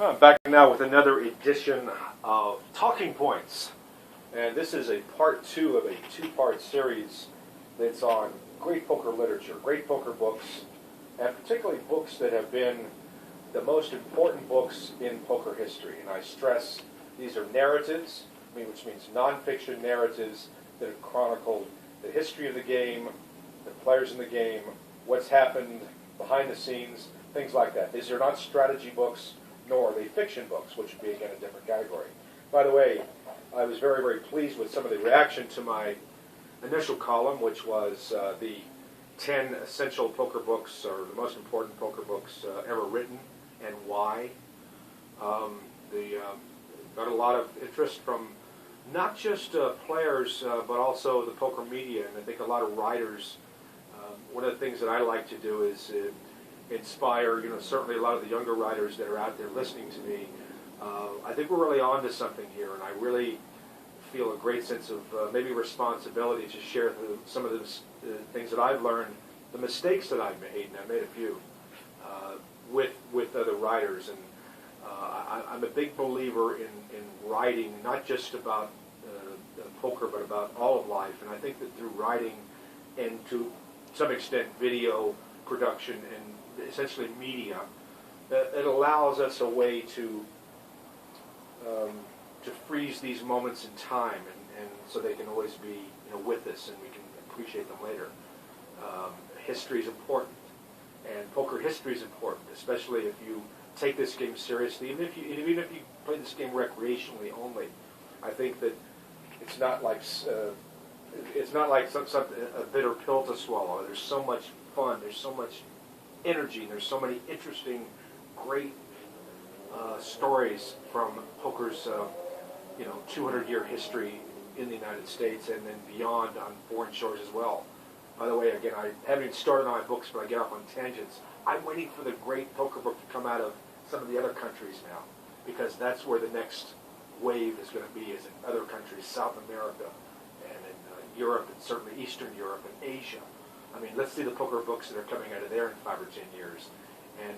I'm back now with another edition of Talking Points. And this is a part two of a two-part series that's on great poker literature, great poker books, and particularly books that have been the most important books in poker history. And I stress these are narratives, which means nonfiction narratives that have chronicled the history of the game, the players in the game, what's happened behind the scenes, things like that. These are not strategy books, nor are they fiction books, which would be, again, a different category. By the way, I was very, very pleased with some of the reaction to my initial column, which was the 10 essential poker books, or the most important poker books ever written, and why. Got a lot of interest from not just players, but also the poker media, and I think a lot of writers. One of the things that I like to do is inspire, certainly a lot of the younger writers that are out there listening to me. I think we're really on to something here, and I really feel a great sense of maybe responsibility to share some of the things that I've learned, the mistakes that I've made, and I've made a few, with other writers. And I'm a big believer in writing, not just about poker, but about all of life. And I think that through writing and to some extent video production and essentially media, it allows us a way to freeze these moments in time, and so they can always be with us, and we can appreciate them later. History is important, and poker history is important, especially if you take this game seriously. Even if you play this game recreationally only, I think that it's not like a bitter pill to swallow. There's so much fun. There's so much energy. There's so many interesting, great stories from poker's 200-year history in the United States and then beyond on foreign shores as well. By the way, again, I haven't even started on my books, but I get off on tangents. I'm waiting for the great poker book to come out of some of the other countries now, because that's where the next wave is going to be, is in other countries, South America and in Europe, and certainly Eastern Europe and Asia. I mean, let's see the poker books that are coming out of there in 5 or 10 years. And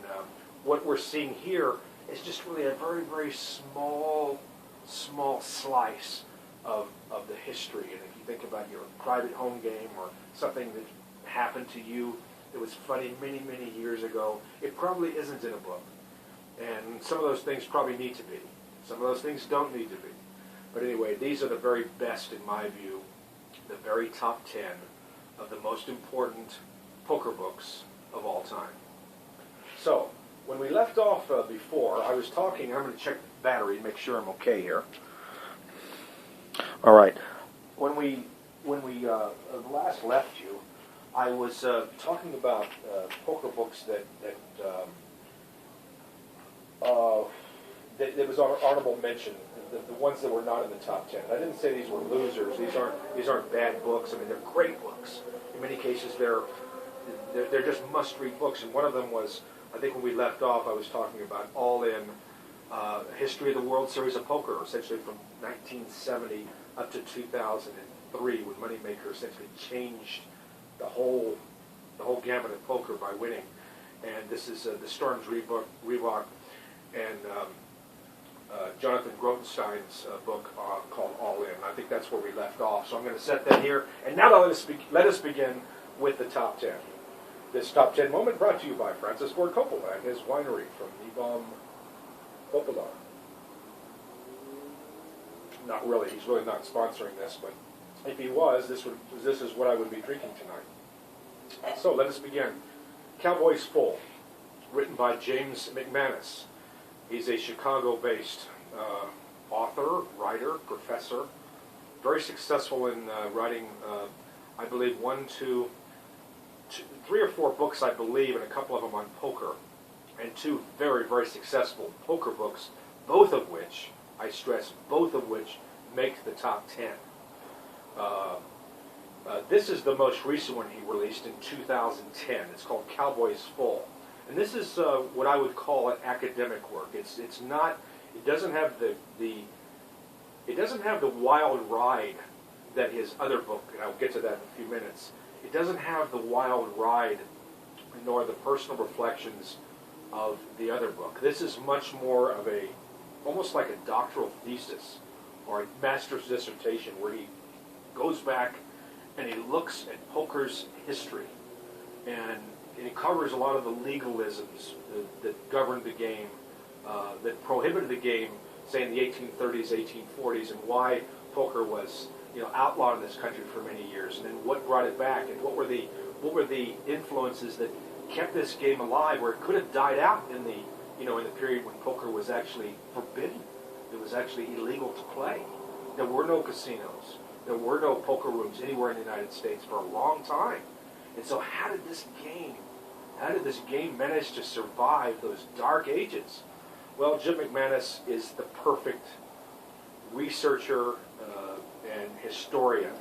what we're seeing here is just really a very, very small slice of the history. And if you think about your private home game or something that happened to you that was funny many, many years ago, it probably isn't in a book. And some of those things probably need to be. Some of those things don't need to be. But anyway, these are the very best, in my view, the very top 10 of the most important poker books of all time. So, when we left off before, I was talking, I'm going to check the battery and make sure I'm okay here. All right. When we last left you, I was talking about poker books that was on honorable mention, the ones that were not in the top 10. I didn't say these were losers. These aren't bad books. I mean, they're great books. In many cases, they're just must-read books. And one of them was, I think when we left off, I was talking about All In, History of the World Series of Poker, essentially from 1970 up to 2003, when Moneymaker essentially changed the whole gamut of poker by winning. And this is the Storms Reebok and Jonathan Grotenstein's book called All In. I think that's where we left off. So I'm going to set that here. And now let us begin with the top 10. This top 10 moment brought to you by Francis Ford Coppola and his winery from Nebom Coppola. Not really. He's really not sponsoring this, but if he was, this is what I would be drinking tonight. So let us begin. Cowboys Full, written by James McManus. He's a Chicago-based author, writer, professor, very successful in writing, I believe, 3 or 4 books, I believe, and a couple of them on poker, and 2 very, very successful poker books, both of which, I stress, make the top 10. This is the most recent one he released in 2010. It's called Cowboys Full. And this is what I would call an academic work. It doesn't have the wild ride that his other book, and I'll get to that in a few minutes. It doesn't have the wild ride nor the personal reflections of the other book. This is much more of a, almost like a doctoral thesis or a master's dissertation where he goes back and he looks at poker's history, and it covers a lot of the legalisms that governed the game, that prohibited the game, say in the 1830s, 1840s, and why poker was, outlawed in this country for many years, and then what brought it back, and what were the influences that kept this game alive, where it could have died out in the in the period when poker was actually forbidden. It was actually illegal to play. There were no casinos. There were no poker rooms anywhere in the United States for a long time. And so how did this game manage to survive those dark ages? Well, Jim McManus is the perfect researcher and historian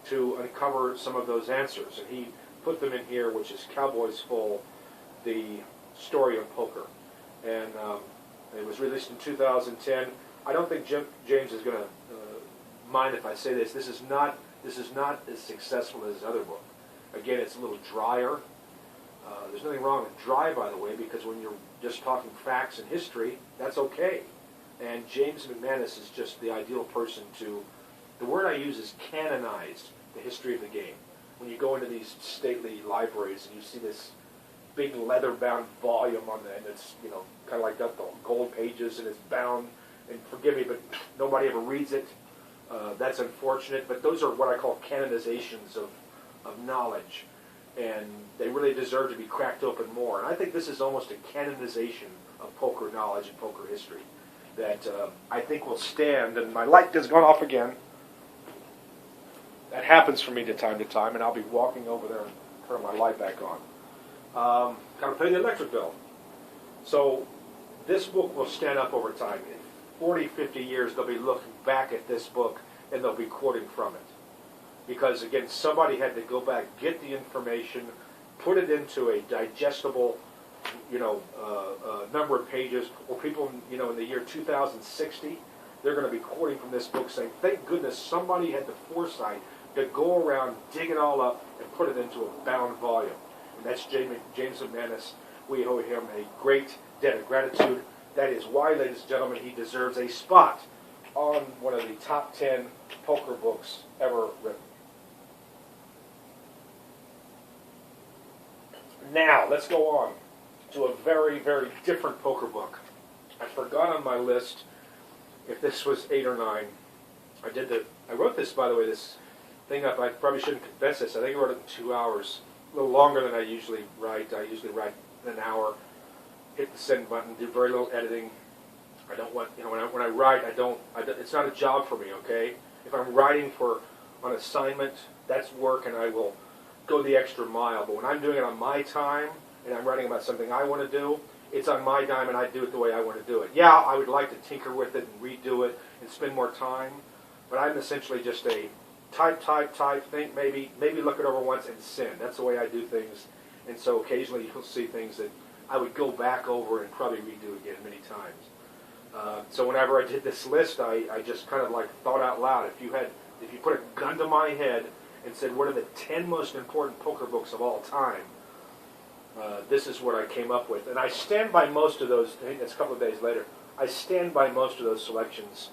to uncover some of those answers. And he put them in here, which is Cowboys Full, the story of poker. And it was released in 2010. I don't think James is going to mind if I say this. This is not as successful as his other book. Again, it's a little drier. There's nothing wrong with dry, by the way, because when you're just talking facts and history, that's okay. And James McManus is just the ideal person to, the word I use is canonize the history of the game. When you go into these stately libraries and you see this big leather-bound volume on the, and it's, kind of like got the gold pages and it's bound, and forgive me, but nobody ever reads it. That's unfortunate, but those are what I call canonizations of knowledge, and they really deserve to be cracked open more. And I think this is almost a canonization of poker knowledge and poker history that I think will stand. And my light has gone off again. That happens for me to time, and I'll be walking over there and turn my light back on. Got to pay the electric bill. So this book will stand up over time. In 40, 50 years, they'll be looking back at this book, and they'll be quoting from it. Because, again, somebody had to go back, get the information, put it into a digestible, number of pages, or people, in the year 2060, they're going to be quoting from this book saying, thank goodness somebody had the foresight to go around, dig it all up, and put it into a bound volume. And that's James McManus. We owe him a great debt of gratitude. That is why, ladies and gentlemen, he deserves a spot on one of the top 10 poker books ever written. Now, let's go on to a very, very different poker book. I forgot on my list if this was 8 or 9. I wrote this, by the way, this thing up. I probably shouldn't confess this. I think I wrote it in 2 hours, a little longer than I usually write. I usually write in an hour, hit the send button, do very little editing. I don't want, when I write, it's not a job for me, okay? If I'm writing on assignment, that's work, and I will go the extra mile. But when I'm doing it on my time, and I'm writing about something I want to do, it's on my dime, and I do it the way I want to do it. Yeah, I would like to tinker with it and redo it and spend more time, but I'm essentially just a type, think, maybe look it over once and send. That's the way I do things. And so occasionally you'll see things that I would go back over and probably redo again many times. So whenever I did this list, I just kind of like thought out loud. If you put a gun to my head and said, what are the 10 most important poker books of all time, this is what I came up with. And I stand by most of those. I think that's a couple of days later. I stand by most of those selections,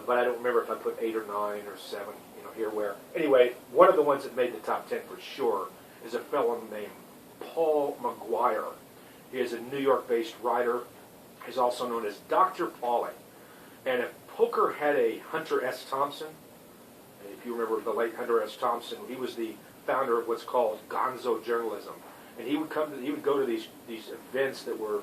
but I don't remember if I put 8 or 9 or 7, here where. Anyway, one of the ones that made the top 10 for sure is a fellow named Paul McGuire. He is a New York-based writer. He's also known as Dr. Paulie. And if poker had a Hunter S. Thompson, if you remember the late Hunter S. Thompson, he was the founder of what's called gonzo journalism. And he would go to these events that were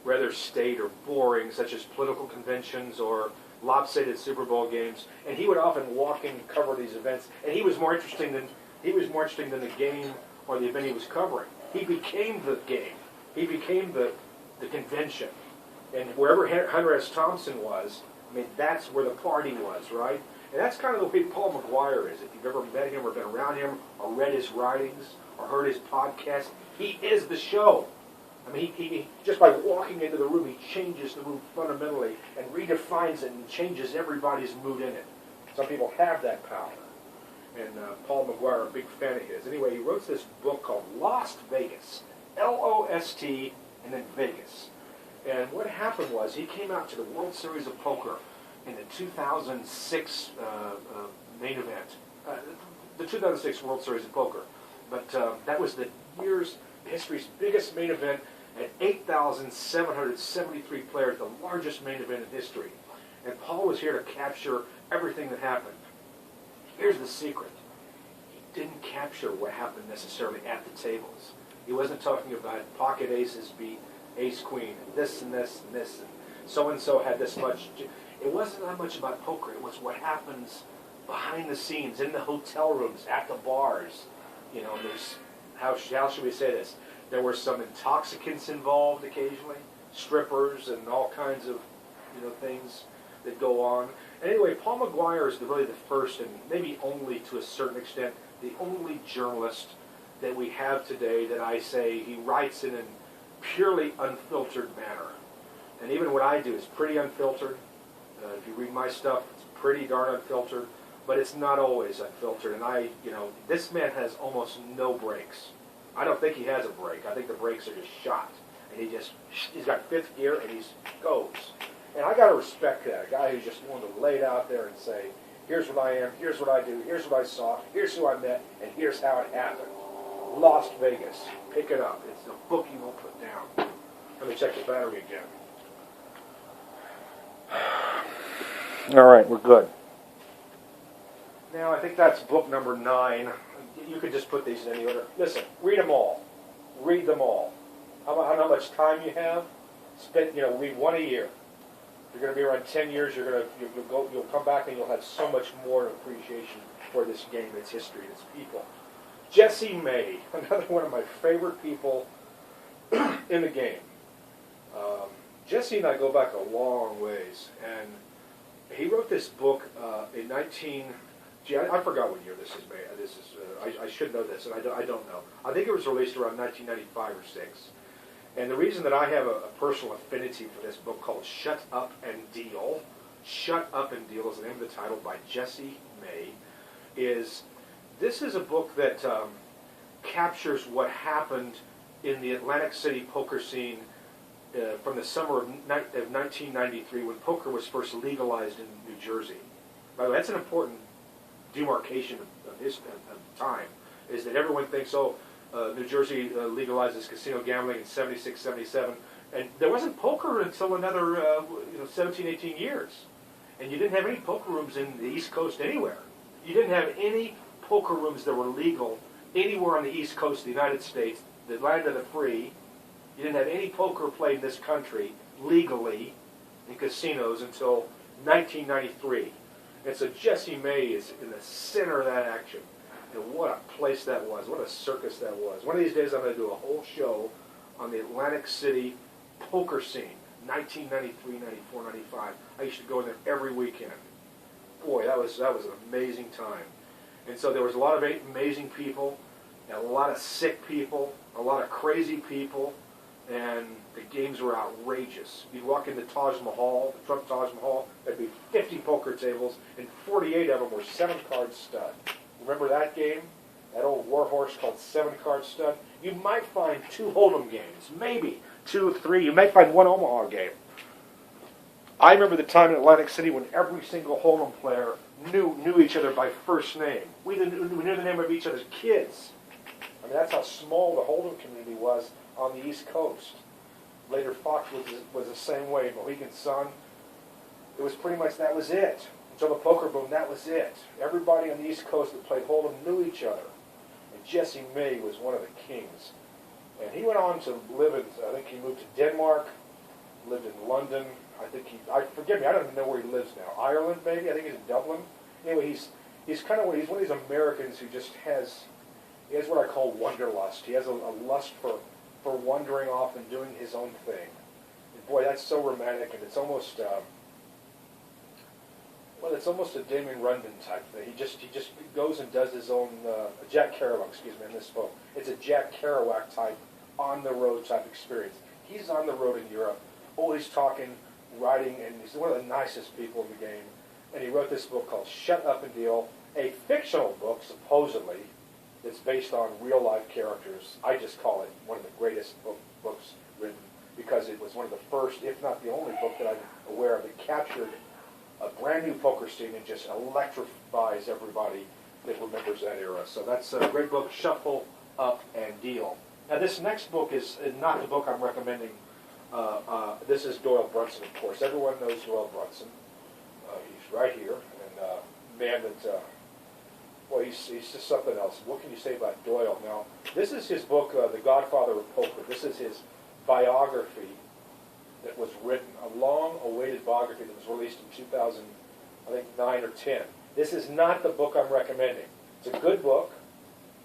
rather staid or boring, such as political conventions or lopsided Super Bowl games, and he would often walk in and cover these events, and he was more interesting than the game or the event he was covering. He became the game. He became the convention. And wherever Hunter S. Thompson was, that's where the party was, right? And that's kind of the way Paul McGuire is. If you've ever met him or been around him or read his writings or heard his podcast, he is the show. He just by walking into the room, he changes the room fundamentally and redefines it and changes everybody's mood in it. Some people have that power. And Paul McGuire, a big fan of his. Anyway, he wrote this book called Lost Vegas. Lost and then Vegas. And what happened was he came out to the World Series of Poker in the 2006 main event, the 2006 World Series of Poker. But that was the history's biggest main event at 8,773 players, the largest main event in history. And Paul was here to capture everything that happened. Here's the secret. He didn't capture what happened necessarily at the tables. He wasn't talking about pocket aces beat ace queen, and this and this and this, and so-and-so had this much. It wasn't that much about poker. It was what happens behind the scenes, in the hotel rooms, at the bars. You know, there's, how should we say this? There were some intoxicants involved occasionally, strippers and all kinds of, things that go on. And anyway, Paul McGuire is really the first, and maybe only to a certain extent, the only journalist that we have today that I say he writes in a purely unfiltered manner. And even what I do is pretty unfiltered. If you read my stuff, it's pretty darn unfiltered, but it's not always unfiltered. And this man has almost no breaks. I don't think he has a break. I think the brakes are just shot. And he's got fifth gear and he goes. And I got to respect that. A guy who's just willing to lay it out there and say, here's what I am, here's what I do, here's what I saw, here's who I met, and here's how it happened. Las Vegas. Pick it up. It's the book you won't put down. Let me check the battery again. All right, we're good. Now, I think that's book number 9. You could just put these in any order. Listen, read them all. Read them all. How much time you have? Read one a year. You're going to be around 10 years. You'll come back and you'll have so much more appreciation for this game, its history, its people. Jessie Mae, another one of my favorite people in the game. Jessie and I go back a long ways, and he wrote this book in 19. I forgot what year this is made. I should know this, and I don't know. I think it was released around 1995 or 6. And the reason that I have a personal affinity for this book called Shut Up and Deal, Shut Up and Deal is the name of the title, by Jessie Mae, is this is a book that captures what happened in the Atlantic City poker scene from the summer of 1993 when poker was first legalized in New Jersey. By the way, that's an important demarcation of time, is that everyone thinks, New Jersey legalizes casino gambling in 76, 77, and there wasn't poker until another 17, 18 years. And you didn't have any poker rooms in the East Coast anywhere. You didn't have any poker rooms that were legal anywhere on the East Coast of the United States, the land of the free. You didn't have any poker played in this country legally in casinos until 1993. And so Jessie Mae is in the center of that action. And what a place that was. What a circus that was. One of these days I'm going to do a whole show on the Atlantic City poker scene, 1993, 94, 95. I used to go in there every weekend. Boy, that was an amazing time. And so there was a lot of amazing people, and a lot of sick people, a lot of crazy people, and the games were outrageous. You'd walk into Taj Mahal, the Trump Taj Mahal, there'd be 50 poker tables, and 48 of them were 7-card stud. Remember that game? That old warhorse called 7-card stud? You might find 2 Hold'em games, maybe 2, 3. You might find 1 Omaha game. I remember the time in Atlantic City when every single Hold'em player knew each other by first name. We knew the name of each other's kids. I mean, that's how small the Hold'em community was on the East Coast. Later, Fox was the same way. Mohegan Sun. It was pretty much, that was it. Until the poker boom, that was it. Everybody on the East Coast that played Hold'em knew each other. And Jessie Mae was one of the kings. And he went on to live in, I think he moved to Denmark, lived in London. Forgive me, I don't even know where he lives now. Ireland, maybe? I think he's in Dublin. Anyway, he's one of these Americans who just he has what I call wanderlust. He has a lust for wandering off and doing his own thing. And boy, that's so romantic, and it's almost it's almost a Damon Rundon type thing. He just goes and does his own Jack Kerouac, excuse me, I misspoke. It's a Jack Kerouac type on the road type experience. He's on the road in Europe, always talking, writing, and he's one of the nicest people in the game. And he wrote this book called Shut Up and Deal, a fictional book, supposedly, that's based on real-life characters. I just call it one of the greatest books written because it was one of the first, if not the only book that I'm aware of that captured a brand new poker scene and just electrifies everybody that remembers that era. So that's a great book, Shuffle, Up, and Deal. Now this next book is not the book I'm recommending. This is Doyle Brunson, of course. Everyone knows Doyle Brunson. He's right here, and man that, well, he's just something else. What can you say about Doyle? Now, this is his book, The Godfather of Poker. This is his biography that was written, a long-awaited biography that was released in 2009 or 10. This is not the book I'm recommending. It's a good book.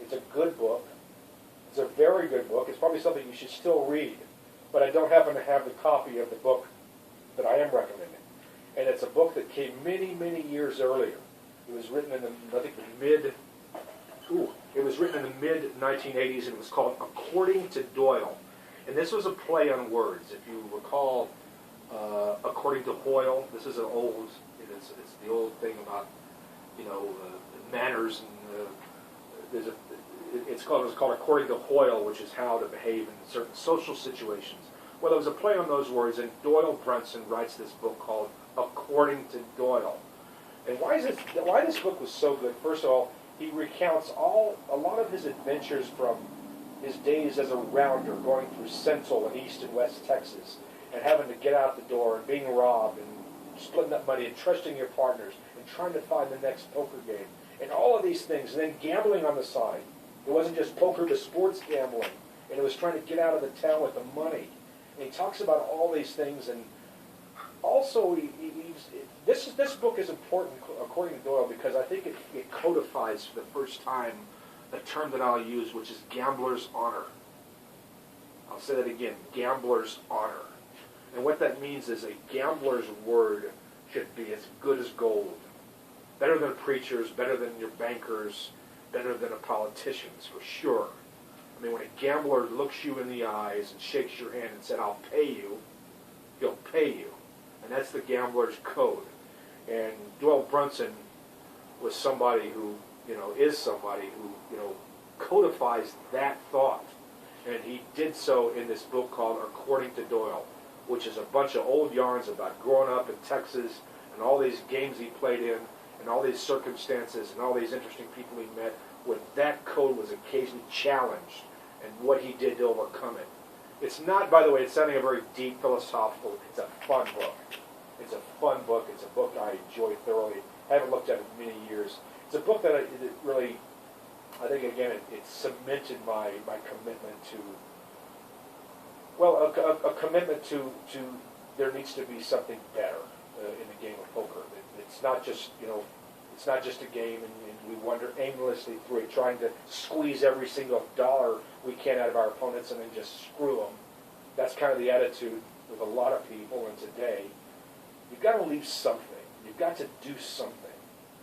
It's a good book. It's a very good book. It's probably something you should still read, but I don't happen to have the copy of the book that I am recommending. And it's a book that came many, many years earlier. It was written in the, I think, it was written in the mid-1980s, and it was called According to Doyle. And this was a play on words. If you recall, According to Hoyle, this is an old, it's the old thing about, manners, and it was called According to Hoyle, which is how to behave in certain social situations. Well, it was a play on those words, and Doyle Brunson writes this book called According to Doyle. And why this book was so good? First of all, he recounts a lot of his adventures from his days as a rounder, going through Central and East and West Texas, and having to get out the door and being robbed and splitting up money and trusting your partners and trying to find the next poker game and all of these things, and then gambling on the side. It wasn't just poker, but sports gambling, and it was trying to get out of the town with the money. And he talks about all these things, and also this book is important, according to Doyle, because I think it codifies for the first time a term that I'll use, which is gambler's honor. I'll say that again, gambler's honor. And what that means is a gambler's word should be as good as gold. Better than preachers, better than your bankers, better than a politician's, for sure. I mean, when a gambler looks you in the eyes and shakes your hand and said, "I'll pay you," he'll pay you. And that's the gambler's code. And Doyle Brunson was somebody who, is somebody who, codifies that thought. And he did so in this book called According to Doyle, which is a bunch of old yarns about growing up in Texas and all these games he played in and all these circumstances and all these interesting people he met, where that code was occasionally challenged and what he did to overcome it. It's not, by the way, it's sounding a very deep, philosophical, it's a fun book. It's a fun book. It's a book I enjoy thoroughly. I haven't looked at it in many years. It's a book that it really, I think, again, it cemented my commitment to, well, a commitment to there needs to be something better in the game of poker. It's not just, it's not just a game and we wander aimlessly through it, trying to squeeze every single dollar we can out of our opponents and then just screw them. That's kind of the attitude with a lot of people, and today, you've got to leave something. You've got to do something.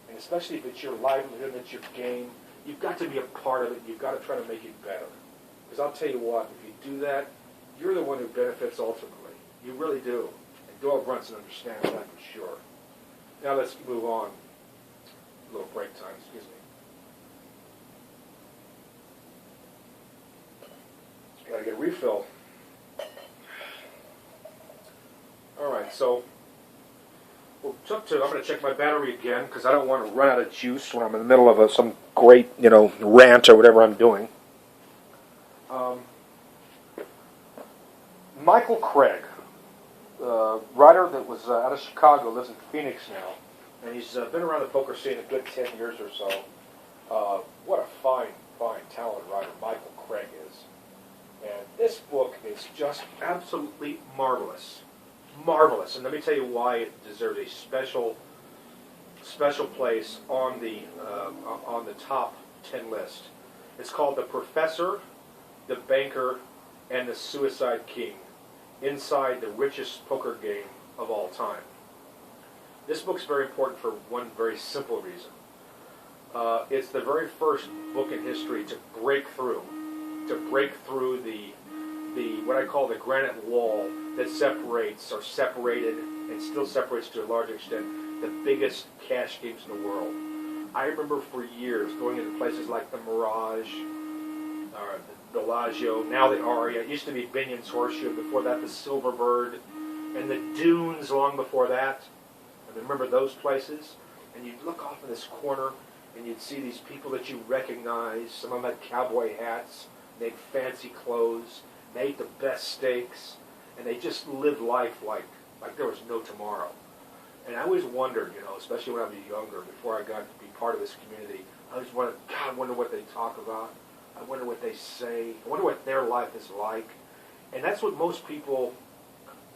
And especially if it's your livelihood, it's your game, you've got to be a part of it. You've got to try to make it better. Because I'll tell you what, if you do that, you're the one who benefits ultimately. You really do. And Doyle Brunson understands that for sure. Now let's move on. A little break time, excuse me. Got to get a refill. All right, so we'll jump to, I'm going to check my battery again because I don't want to run out of juice when I'm in the middle of some great, rant or whatever I'm doing. Michael Craig, writer that was out of Chicago, lives in Phoenix now, and he's been around the poker scene a good 10 years or so. What a fine, talented writer Michael Craig is. And this book is just absolutely marvelous. Marvelous. And let me tell you why it deserves a special place on the top 10 list. It's called The Professor, the Banker, and the Suicide King, Inside the Richest Poker Game of All Time. This book's very important for one very simple reason. It's the very first book in history to break through the what I call the granite wall that separated and still separates to a large extent the biggest cash games in the world. I remember for years going into places like the Mirage, or Bellagio, now the Aria. It used to be Binion's Horseshoe. Before that, the Silverbird, and the Dunes long before that. And remember those places? And you'd look off in this corner, and you'd see these people that you recognize. Some of them had cowboy hats. They had fancy clothes. They ate the best steaks, and they just lived life like there was no tomorrow. And I always wondered, especially when I was younger, before I got to be part of this community, I always wondered, God, I wonder what they talk about. I wonder what they say. I wonder what their life is like. And that's what most people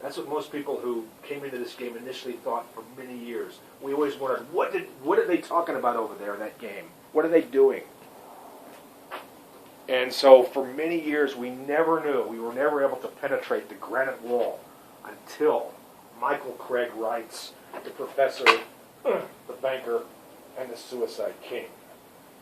who came into this game initially thought for many years. We always wondered, what are they talking about over there in that game? What are they doing? And so for many years we never knew. We were never able to penetrate the granite wall until Michael Craig writes the professor, the banker, and the suicide king.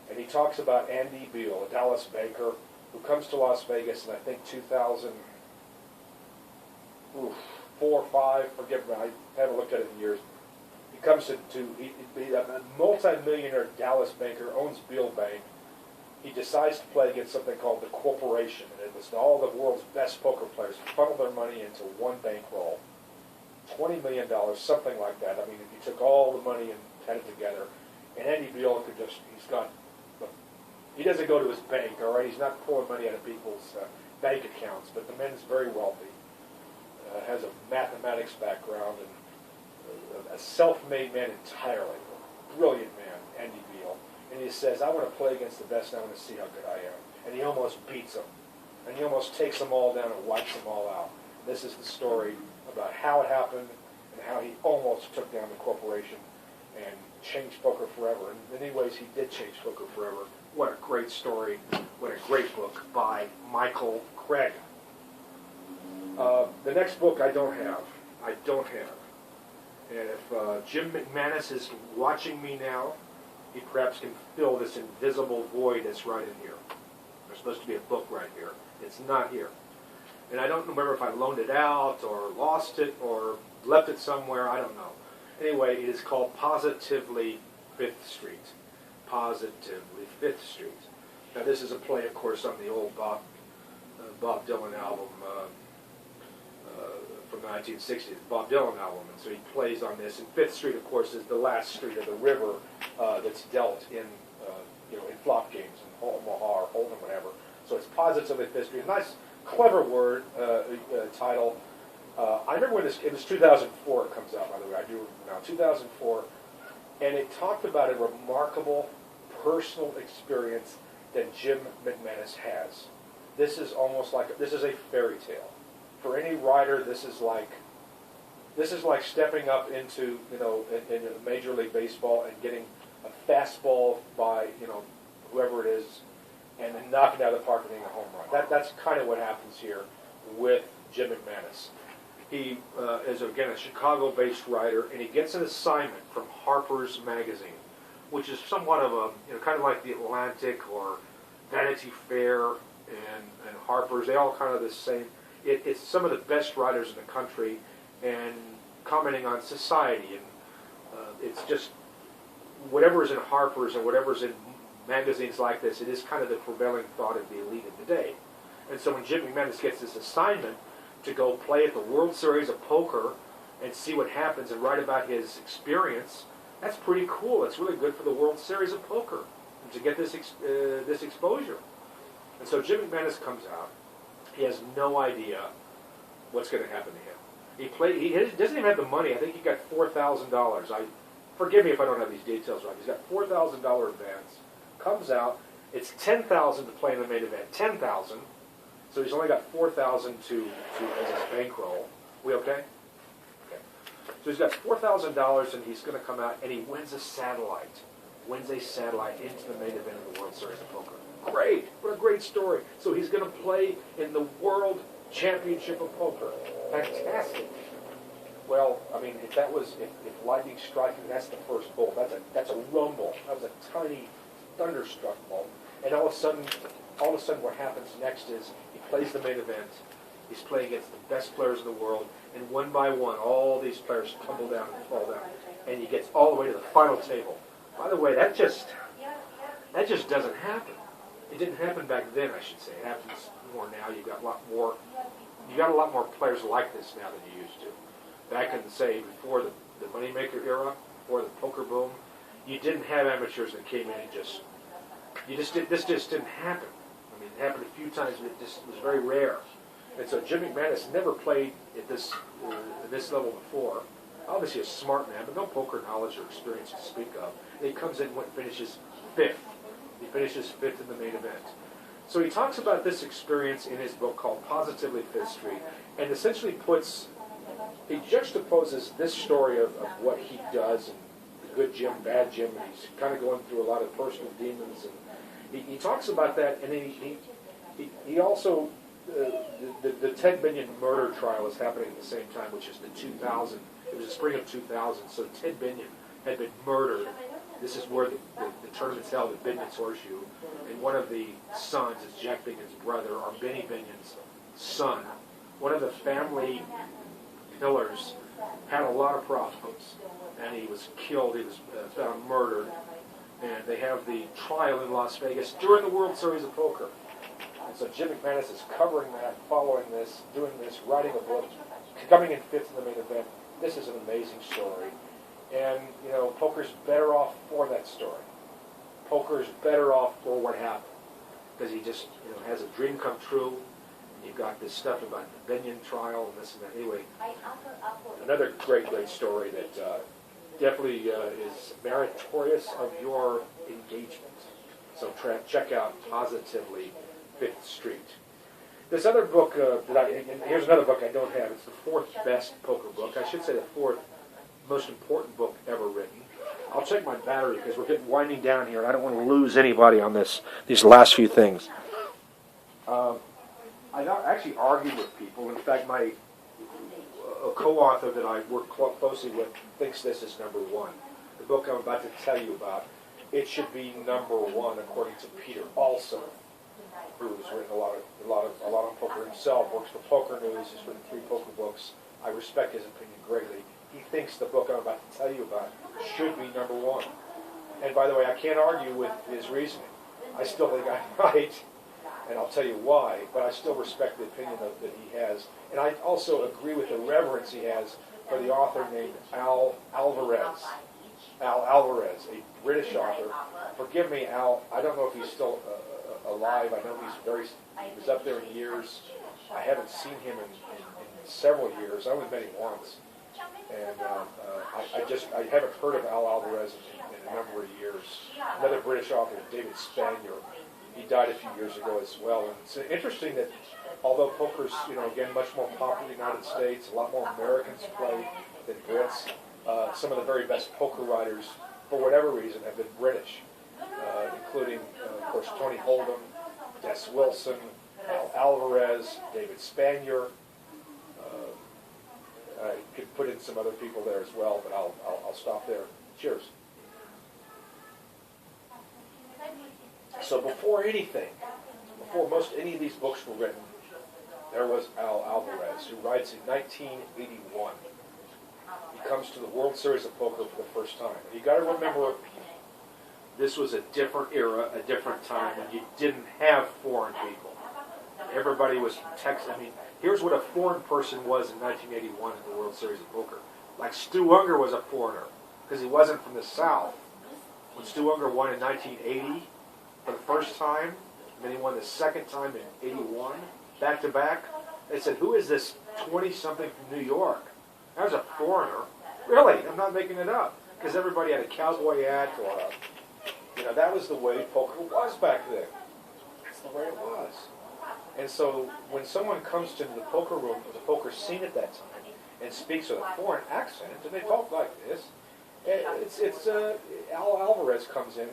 And he talks about Andy Beal, a Dallas banker, who comes to Las Vegas in, I think, 2004 or 5, forget me, I haven't looked at it in years. He comes to be a multi-millionaire Dallas banker, owns Beal Bank. He decides to play against something called the Corporation, and it was all the world's best poker players funnel their money into one bankroll. $20 million, something like that. I mean, if you took all the money and had it together, and Andy Beal he doesn't go to his bank, all right? He's not pulling money out of people's bank accounts, but the man is very wealthy, has a mathematics background, and a self-made man entirely. Brilliant man, Andy Beal. And he says, I want to play against the best, and I want to see how good I am. And he almost beats them. And he almost takes them all down and wipes them all out. This is the story about how it happened and how he almost took down the Corporation and changed poker forever. And in many ways, he did change poker forever. What a great story. What a great book by Michael Craig. The next book I don't have. And if Jim McManus is watching me now, he perhaps can fill this invisible void that's right in here. There's supposed to be a book right here. It's not here. And I don't remember if I loaned it out or lost it or left it somewhere. I don't know. Anyway, it is called Positively Fifth Street. Positively Fifth Street. Now this is a play, of course, on the old Bob Dylan album from the 1960s, Bob Dylan album, and so he plays on this. And Fifth Street, of course, is the last street of the river that's dealt in, in flop games, in Omaha or Hold'em, whatever. So it's Positively Fifth Street. Nice, clever word title. I remember when it was 2004. It comes out, by the way. I do now 2004, and it talked about a remarkable personal experience that Jim McManus has. This is almost like this is a fairy tale. For any writer, this is like stepping up into in Major League Baseball and getting a fastball by whoever it is, and then knocking it out of the park and hitting a home run. That's kind of what happens here with Jim McManus. He is again a Chicago-based writer, and he gets an assignment from Harper's Magazine, which is somewhat of a kind of like the Atlantic or Vanity Fair and Harper's. They all kind of the same. It's some of the best writers in the country, and commenting on society, and it's just whatever is in Harper's and whatever is in magazines like this. It is kind of the prevailing thought of the elite of the day. And so when Jim McManus gets this assignment to go play at the World Series of Poker and see what happens and write about his experience, that's pretty cool. It's really good for the World Series of Poker and to get this exposure. And so Jim McManus comes out. He has no idea what's going to happen to him. He doesn't even have the money. I think he got $4,000. Forgive me if I don't have these details right. He's got $4,000 advance. Comes out. It's $10,000 to play in the main event. $10,000. So he's only got $4,000 to as his bankroll. We okay? Okay. So he's got $4,000, and he's going to come out, and he wins a satellite. Wins a satellite into the main event of the World Series of Poker. Great! What a great story. So he's going to play in the World Championship of Poker. Fantastic. Well, I mean, if lightning striking, that's the first bolt. That's a rumble. That was a tiny thunderstruck bolt. And all of a sudden, what happens next is he plays the main event. He's playing against the best players in the world, and one by one, all these players tumble down and fall down, and he gets all the way to the final table. By the way, that just doesn't happen. It didn't happen back then, I should say. It happens more now. You got a lot more. You got a lot more players like this now than you used to. Back in, say, before the moneymaker era, before the poker boom, you didn't have amateurs that came in and just. This just didn't happen. I mean, it happened a few times, but it just was very rare. And so Jim McManus never played at this level before. Obviously a smart man, but no poker knowledge or experience to speak of. And he comes in and finishes fifth. He finishes fifth in the main event. So he talks about this experience in his book called Positively Fifth Street, and essentially he juxtaposes this story of what he does, and the good Jim, bad Jim, and he's kind of going through a lot of personal demons, and he talks about that, and he also, the Ted Binion murder trial is happening at the same time, which is the 2000, it was the spring of 2000, so Ted Binion had been murdered. This is where the tournament's held at Binion's Horseshoe, and one of the sons is Jack Binion's brother, or Benny Binion's son. One of the family pillars had a lot of problems, and he was killed. He was found murdered, and they have the trial in Las Vegas during the World Series of Poker. And so Jim McManus is covering that, following this, doing this, writing a book, coming in fifth in the main event. This is an amazing story. And, you know, poker's better off for that story. Poker's better off for what happened. Because he just, you know, has a dream come true. You've got this stuff about the Binion trial and this and that. Anyway, another great story that definitely is meritorious of your engagement. So check out Positively Fifth Street. This other book, here's another book I don't have. It's the fourth best poker book. I should say the fourth most important book ever written. I'll check my battery because we're getting winding down here, and I don't want to lose anybody on these last few things. I actually argue with people. In fact, a co-author that I work closely with thinks this is number one. The book I'm about to tell you about, it should be number one according to Peter also, who's written a lot on poker himself. Works for Poker News. He's written 3 poker books. I respect his opinion greatly. He thinks the book I'm about to tell you about should be number one. And by the way, I can't argue with his reasoning. I still think I'm right, and I'll tell you why, but I still respect the opinion that he has. And I also agree with the reverence he has for the author named Al Alvarez. Al Alvarez, a British author. Forgive me, Al, I don't know if he's still alive. I know he was up there in years. I haven't seen him in several years. I only met him once. And I haven't heard of Al Alvarez in a number of years. Another British author, David Spanier, he died a few years ago as well. And it's interesting that although poker's, again, much more popular in the United States, a lot more Americans play than Brits, some of the very best poker writers, for whatever reason, have been British, including, of course, Tony Hold'em, Des Wilson, Al Alvarez, David Spanier. I could put in some other people there as well, but I'll stop there. Cheers. So before most any of these books were written, there was Al Alvarez, who writes in 1981. He comes to the World Series of Poker for the first time. And you got to remember, this was a different era, a different time, when you didn't have foreign people. Everybody was Texas. I mean, here's what a foreign person was in 1981 in the World Series of Poker. Like Stu Unger was a foreigner, because he wasn't from the South. When Stu Unger won in 1980 for the first time, and then he won the second time in 81, back-to-back, they said, who is this 20-something from New York? That was a foreigner. Really, I'm not making it up. Because everybody had a cowboy hat or that was the way poker was back then. That's the way it was. And so when someone comes to the poker room, the poker scene at that time, and speaks with a foreign accent, and they talk like this, Al Alvarez comes in,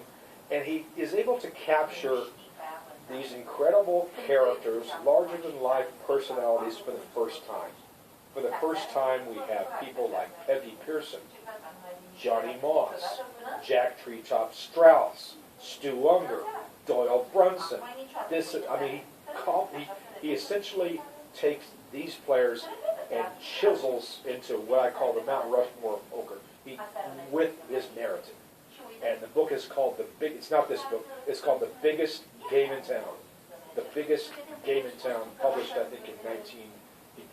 and he is able to capture these incredible characters, larger-than-life personalities for the first time. For the first time, we have people like Peggy Pearson, Johnny Moss, Jack Treetop Strauss, Stu Unger, Doyle Brunson. He essentially takes these players and chisels into what I call the Mount Rushmore of poker with his narrative. And the book is called it's not this book, it's called The Biggest game in town. The biggest game in town, published, I think, in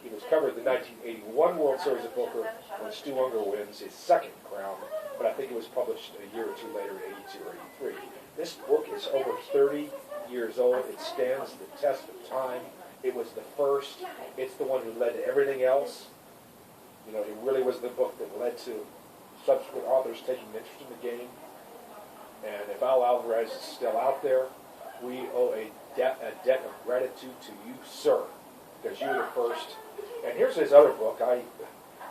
it was covered in the 1981 World Series of Poker when Stu Unger wins his second crown, but I think it was published a year or two later in 82 or 83. This book is over 30 years old. It stands the test of time. It was the first. It's the one who led to everything else. You know, it really was the book that led to subsequent authors taking an interest in the game. And if Al Alvarez is still out there, we owe a debt of gratitude to you, sir, because you were the first. And here's his other book.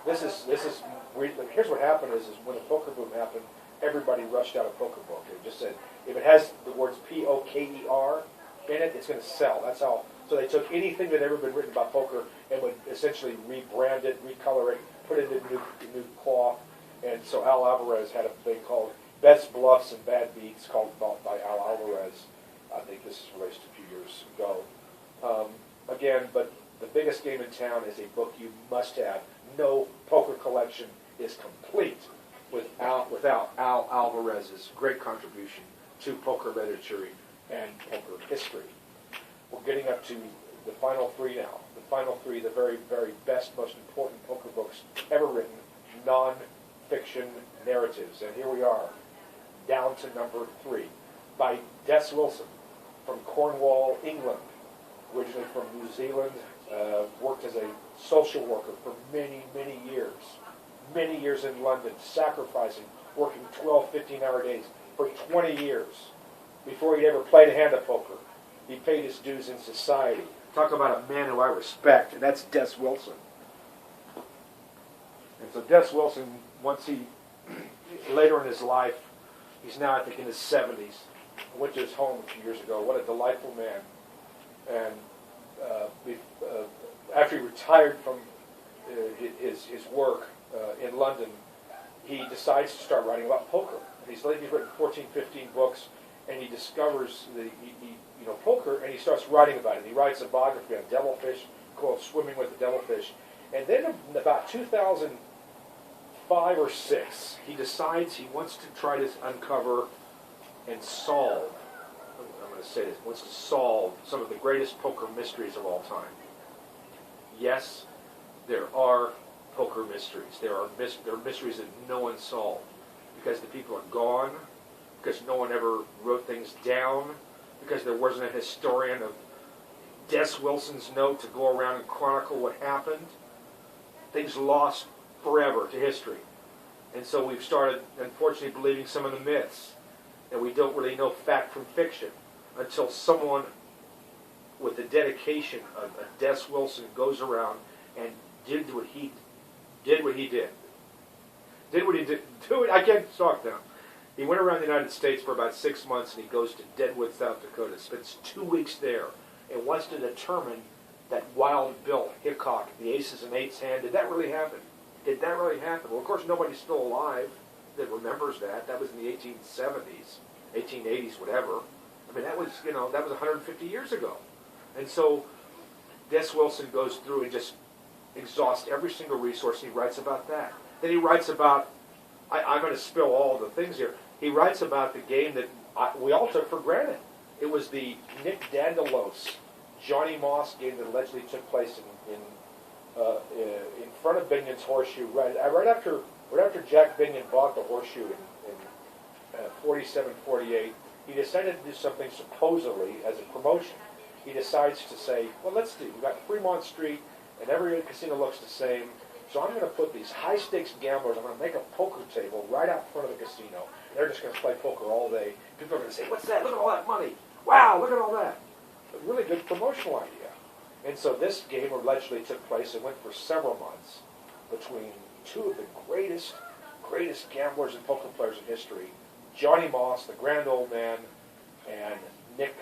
Here's what happened is when the poker boom happened, everybody rushed out a poker book. It just said, if it has the words P-O-K-E-R in it, it's going to sell. That's how. So they took anything that had ever been written about poker and would essentially rebrand it, recolor it, put it in new cloth. And so Al Alvarez had a thing called Best Bluffs and Bad Beats, called by Al Alvarez. I think this is released a few years ago. Again, but the biggest game in town is a book you must have. No poker collection is complete without Al Alvarez's great contribution to poker literature and poker history. We're getting up to the final three now. The final three, the very, very best, most important poker books ever written, non-fiction narratives. And here we are, down to number 3, by Des Wilson, from Cornwall, England, originally from New Zealand, worked as a social worker for many, many years in London, sacrificing, working 12, 15-hour days for 20 years before he'd ever played a hand of poker. He paid his dues in society. Talk about a man who I respect, and that's Des Wilson. And so Des Wilson, later in his life, he's now, I think, in his 70s. I went to his home a few years ago. What a delightful man. And after he retired from his work in London, he decides to start writing about poker. He's written 14, 15 books, and he discovers poker, and he starts writing about it. He writes a biography on devilfish called Swimming with the Devilfish. And then in about 2005 or 6, he decides he wants to try to uncover and solve, I'm going to say this, wants to solve some of the greatest poker mysteries of all time. Yes, there are poker mysteries. There are mysteries that no one solved because the people are gone, because no one ever wrote things down, because there wasn't a historian of Des Wilson's note to go around and chronicle what happened. Things lost forever to history. And so we've started, unfortunately, believing some of the myths. And we don't really know fact from fiction until someone with the dedication of Des Wilson goes around and did what he did. I can't talk now. He went around the United States for about 6 months, and he goes to Deadwood, South Dakota, spends 2 weeks there, and wants to determine that Wild Bill Hickok, the aces and eights hand, did that really happen? Did that really happen? Well, of course, nobody's still alive that remembers that. That was in the 1870s, 1880s, whatever. I mean, that was 150 years ago. And so Des Wilson goes through and just exhausts every single resource, and he writes about that. Then he writes about, I'm going to spill all the things here. He writes about the game that we all took for granted. It was the Nick Dandelos, Johnny Moss game that allegedly took place in front of Binion's Horseshoe right after Jack Binion bought the Horseshoe in 47, 48. He decided to do something supposedly as a promotion. He decides to say, well, let's do. We've got Fremont Street, and every casino looks the same. So I'm going to put these high-stakes gamblers, I'm going to make a poker table right out front of the casino. They're just going to play poker all day. People are going to say, what's that? Look at all that money. Wow, look at all that. A really good promotional idea. And so this game allegedly took place. It went for several months between two of the greatest gamblers and poker players in history, Johnny Moss, the grand old man, and Nick,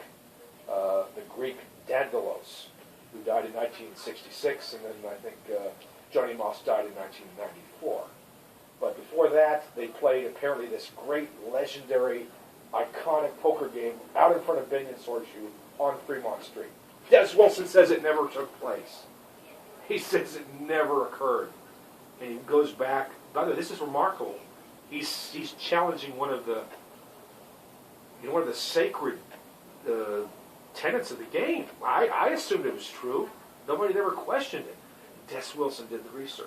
the Greek Dandelos, who died in 1966, and then I think Johnny Moss died in 1994. But before that, they played apparently this great, legendary, iconic poker game out in front of Binion's Horseshoe on Fremont Street. Des Wilson says it never took place. He says it never occurred. And he goes back. By the way, this is remarkable. He's challenging one of the sacred tenets of the game. I assumed it was true. Nobody ever questioned it. Des Wilson did the research.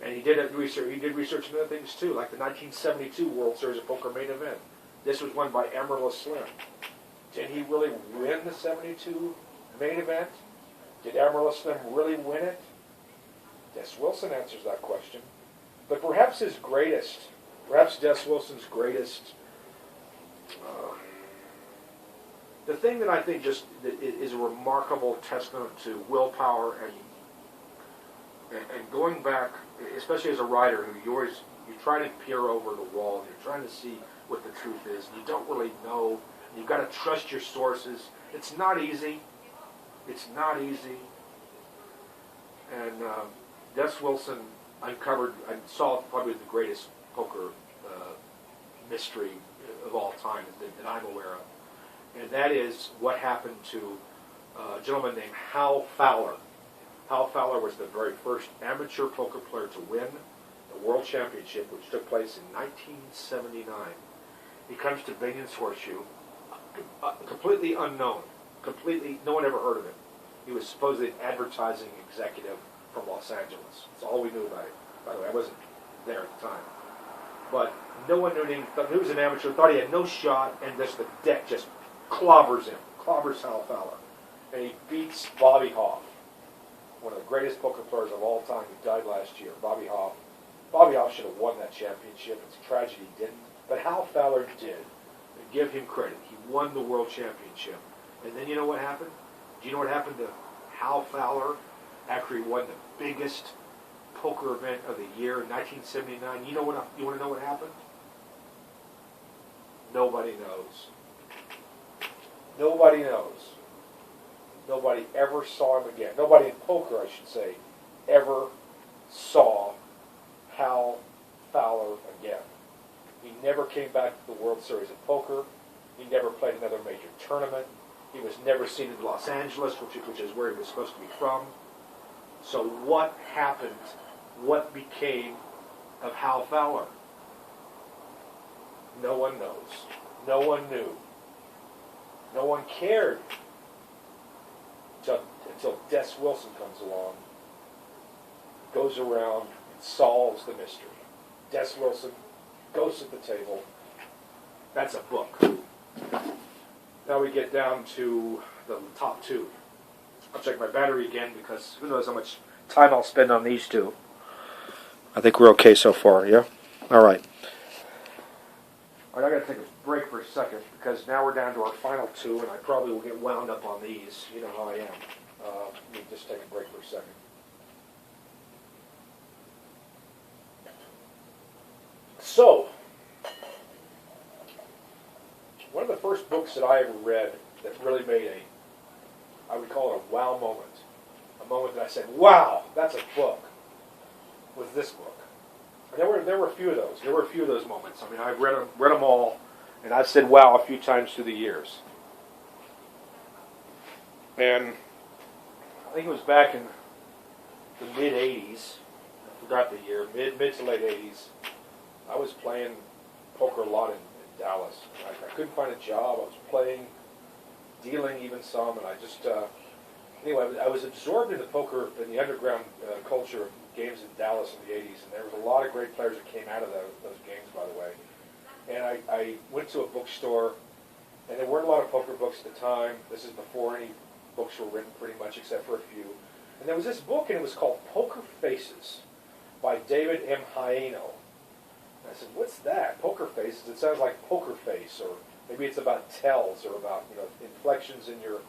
And he did research. He did research on other things too, like the 1972 World Series of Poker main event. This was won by Amarillo Slim. Did he really win the 72 main event? Did Amarillo Slim really win it? Des Wilson answers that question. But perhaps Des Wilson's greatest, the thing that I think just is a remarkable testament to willpower and going back, especially as a writer who you try to peer over the wall, and you're trying to see what the truth is, and you don't really know. You've got to trust your sources. It's not easy. It's not easy. And Des Wilson uncovered and solved probably the greatest poker mystery of all time that I'm aware of. And that is what happened to a gentleman named Hal Fowler. Hal Fowler was the very first amateur poker player to win the World Championship, which took place in 1979. He comes to Binion's Horseshoe, completely unknown, no one ever heard of him. He was supposedly an advertising executive from Los Angeles. That's all we knew about him. By the way, I wasn't there at the time. But no one knew him. Thought he was an amateur, thought he had no shot, and the deck just clobbers Hal Fowler. And he beats Bobby Hoff, one of the greatest poker players of all time, who died last year. Bobby Hoff should have won that championship. It's a tragedy he didn't. But Hal Fowler did. And give him credit. He won the World Championship. And then you know what happened? Do you know what happened to Hal Fowler after he won the biggest poker event of the year in 1979? You want to know what happened? Nobody knows. Nobody knows. Nobody ever saw him again. Nobody in poker, I should say, ever saw Hal Fowler again. He never came back to the World Series of Poker. He never played another major tournament. He was never seen in Los Angeles, which is where he was supposed to be from. So what happened? What became of Hal Fowler? No one knows. No one knew. No one cared until Des Wilson comes along, goes around, and solves the mystery. Des Wilson goes to the table. That's a book. Now we get down to the top two. I'll check my battery again because who knows how much time I'll spend on these two. I think we're okay so far, yeah? All right. All right, I got to take a break for a second because now we're down to our final two, and I probably will get wound up on these. You know how I am. Let me just take a break for a second. So, one of the first books that I ever read that really made I would call it a wow moment, a moment that I said, wow, that's a book, was this book. And there were a few of those. There were a few of those moments. I mean, I've read them all, and I've said wow a few times through the years. And I think it was back in the mid-'80s, I forgot the year, mid to late 80s, I was playing poker a lot in Dallas. I couldn't find a job. I was playing, dealing even some, and I just, anyway, I was absorbed in the poker, in the underground culture of games in Dallas in the 80s, and there was a lot of great players that came out of those games, by the way. And I went to a bookstore, and there weren't a lot of poker books at the time. This is before any books were written, pretty much, except for a few. And there was this book, and it was called Poker Faces by David M. Haino. I said, what's that? Poker Faces? It sounds like Poker Face, or maybe it's about tells, or about inflections in your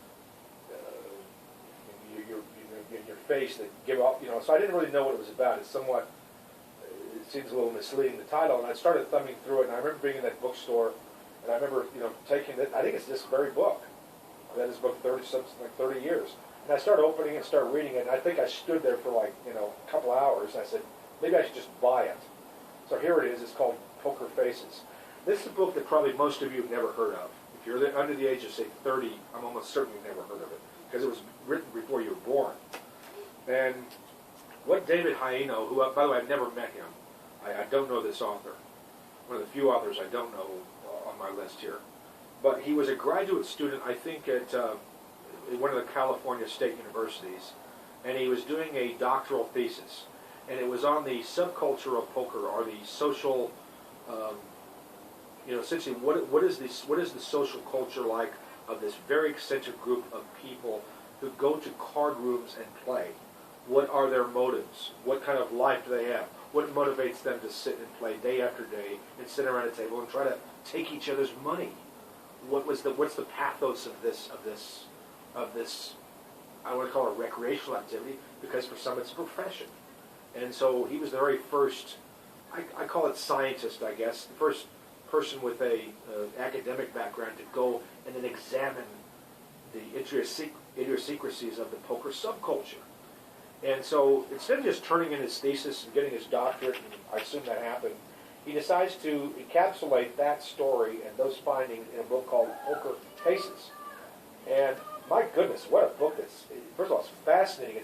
face that give off. So I didn't really know what it was about. It seems a little misleading, the title. And I started thumbing through it, and I remember being in that bookstore, and I remember taking it. I think it's this very book. I've had this book 30 years. And I started opening it and started reading it, and I think I stood there for a couple hours, and I said, maybe I should just buy it. So here it is. It's called Poker Faces. This is a book that probably most of you have never heard of. If you're under the age of, say, 30, I'm almost certain you've never heard of it, because it was written before you were born. And what David Haino, who, by the way, I've never met him. I don't know this author. One of the few authors I don't know on my list here. but he was a graduate student, I think, at one of the California state universities, and he was doing a doctoral thesis, and it was on the subculture of poker, or the social, essentially what is the social culture like of this very eccentric group of people who go to card rooms and play. What are their motives? What kind of life do they have? What motivates them to sit and play day after day and sit around a table and try to take each other's money? What's the pathos of this? I want to call it a recreational activity, because for some it's a profession. And so he was the very first, I call it scientist, I guess, the first person with a academic background to go and then examine the idiosyncrasies of the poker subculture. And so instead of just turning in his thesis and getting his doctorate, and I assume that happened, he decides to encapsulate that story and those findings in a book called Poker Faces. And my goodness, what a book that's, first of all, it's fascinating.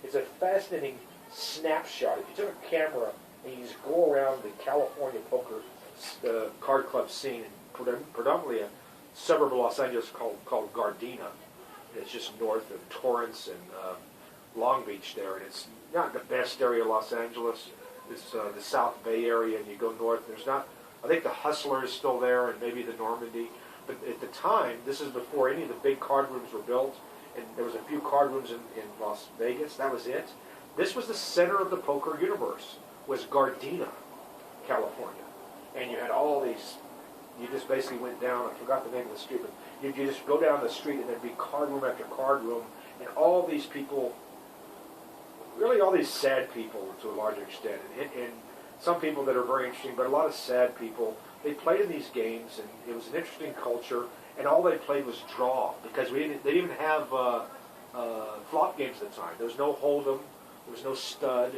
It's a fascinating snapshot. If you took a camera and you just go around the California poker card club scene, predominantly a suburb of Los Angeles called Gardena. It's just north of Torrance and Long Beach there, and it's not the best area of Los Angeles. It's the South Bay area, and you go north. There's not, I think the Hustler is still there, and maybe the Normandy. But at the time, this is before any of the big card rooms were built, and there was a few card rooms in Las Vegas. That was it. This was the center of the poker universe, was Gardena, California. And you had all these, you just basically went down, I forgot the name of the street, but you just go down the street and there'd be card room after card room, and all these people, really all these sad people to a large extent, and some people that are very interesting, but a lot of sad people. They played in these games, and it was an interesting culture, and all they played was draw, because they didn't even have flop games at the time. There was no Hold'em, there was no stud.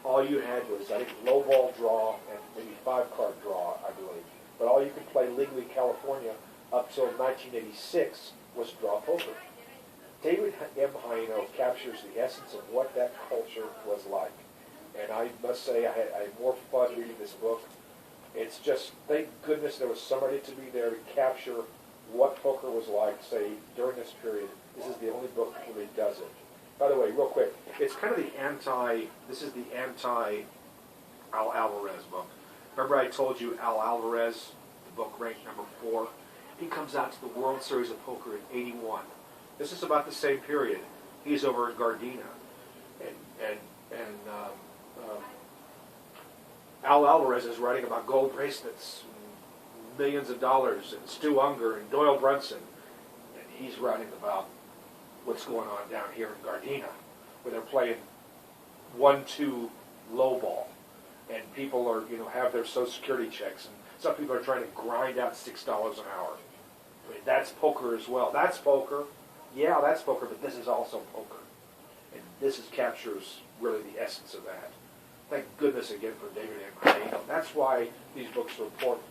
All you had was, I think, low ball draw and maybe 5-card draw, I believe. But all you could play legally in California up till 1986 was draw poker. David M. Haino captures the essence of what that culture was like. And I must say, I had more fun reading this book. It's just, thank goodness there was somebody to be there to capture what poker was like, say, during this period. This is the only book that really does it. By the way, real quick, it's kind of the anti Al Alvarez book. Remember I told you Al Alvarez, the book ranked number 4? He comes out to the World Series of Poker in '81. This is about the same period. He's over in Gardena. Al Alvarez is writing about gold bracelets, millions of dollars, and Stu Unger and Doyle Brunson. And he's writing about what's going on down here in Gardena, where they're playing 1-2 low ball, and people are, have their Social Security checks, and some people are trying to grind out $6 an hour. I mean, that's poker as well. That's poker. Yeah, that's poker, but this is also poker, and this captures really the essence of that. Thank goodness again for David M. Haino. That's why these books are important.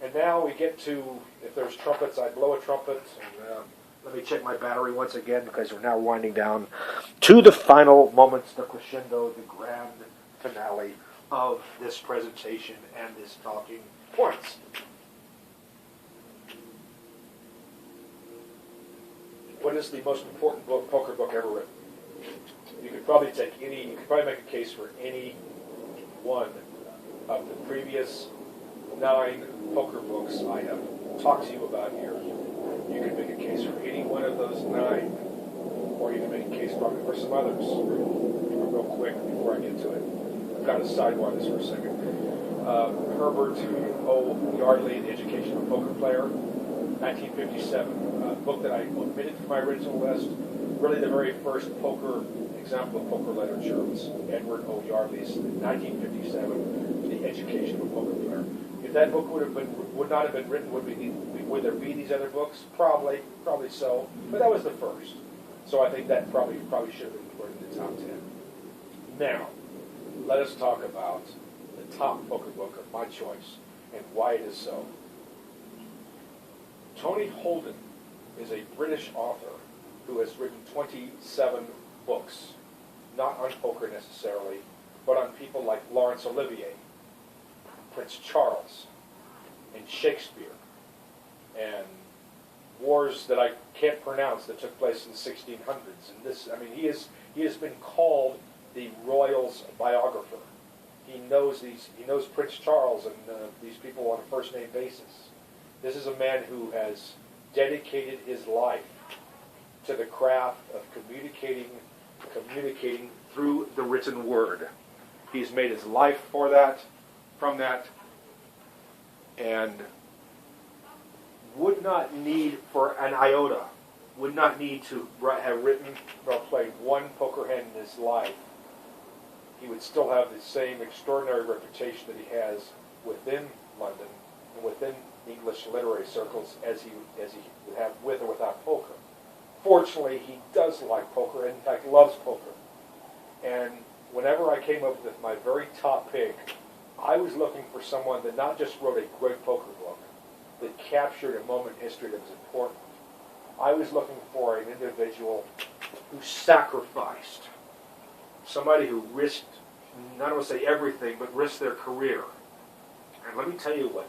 And now we get to, if there's trumpets, I blow a trumpet, and let me check my battery once again, because we're now winding down to the final moments, the crescendo, the grand finale of this presentation and this talking points. What is the most important poker book ever written? You could probably make a case for any one of the previous 9 poker books I have talked to you about here. You could make a case for any one of those 9, or you can make a case probably for some others. Real quick before I get to it, I've got to sidebar this for a second. Herbert O. Yardley, The Education of a Poker Player, 1957, a book that I omitted from my original list. Really the very first example of poker literature was Edward O. Yardley's 1957, The Education of a Poker Player. If that book would not have been written, would there be these other books? Probably so. But that was the first. So I think that probably should have been put in the top 10. Now, let us talk about the top poker book of my choice and why it is so. Tony Holden is a British author who has written 27 books, not on poker necessarily, but on people like Laurence Olivier, Prince Charles, and Shakespeare, and wars that I can't pronounce that took place in the 1600s. And this, I mean, he has been called the royal's biographer. He knows Prince Charles and these people on a first name basis. This is a man who has dedicated his life to the craft of communicating through the written word. He's made his life from that, and would not need for an iota, would not need to have written or played one poker hand in his life. He would still have the same extraordinary reputation that he has within London and within English literary circles as he would have with or without poker. Fortunately, he does like poker, and in fact loves poker. And whenever I came up with my very top pick, I was looking for someone that not just wrote a great poker book, that captured a moment in history that was important. I was looking for an individual who sacrificed, somebody who risked, not only say everything, but risked their career. And let me tell you what